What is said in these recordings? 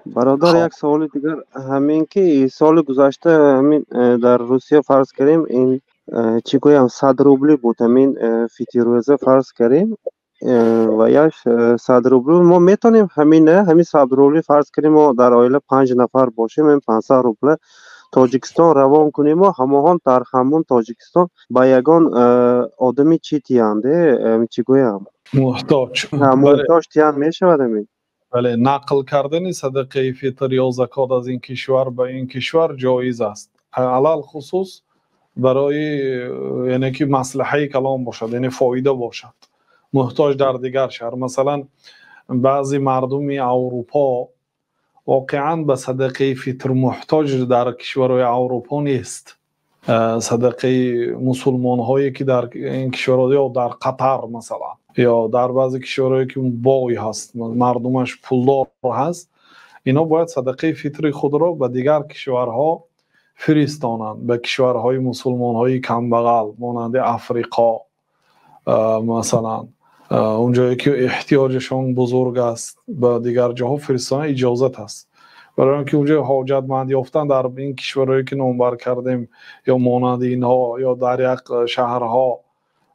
برادر، خب یک سوال دیگر همین که سال گذشته همین در روسیه فرض کردیم این چی گویم 100 روبلی بود همین فیتی روزه فرض کردیم و یک 100 روبلی ما میتونیم همین 100 روبلی فرض کنیم ما در عائله 5 نفر باشیم این 500 روبله تاجیکستان روان کنیم و هماهان در همون تاجیکستان با یگان آدمی چی تیانده چی گویم محتاج. بله محتاج تیان میشود همین. بله، نقل کردن صدقه فطر یا زکات از این کشور به این کشور جایز است، علل خصوص برای یعنی که مصلحه کلام باشد، یعنی فایده باشد. محتاج در دیگر شهر، مثلا بعضی مردم اروپا واقعا به صدقه فطر محتاج در کشورهای اروپا نیست. صدقه مسلمان هایی که در این کشورها یا در قطر مثلا یا در بعضی کشورهایی که بای هست مردمش پولدار هست، اینا باید صدقه فطر خود را به دیگر کشورها فرستانند، به کشورهای مسلمان های کمبغل مانند افریقا مثلا اونجایی که احتیاجشان بزرگ است به دیگر جاها فرستانه اجازت است. برای اینکه اونجا حاجتمند یافتن در این کشورهایی که نامبر کردیم یا مانند اینها یا در یک شهرها،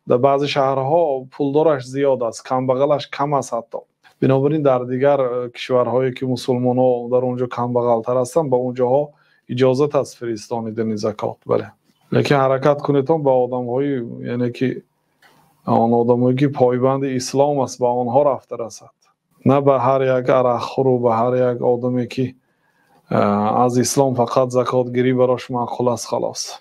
در بعض شهرها پولدارش زیاد است، کمبغلش کم است حتی. بنابراین در دیگر کشورهایی که مسلمان ها در اونجا کمبغل تر هستن به اونجاها اجازت است فرستانیدن زکات. بله، لیکن حرکت کنیدون با آدم های یعنی که آن آدمایی که پایبند اسلام است با آنها رفته رسد، نه به هر یک عرقخور و به هر یک آدمی که از اسلام فقط زکات گیری براش معقول است خلاص.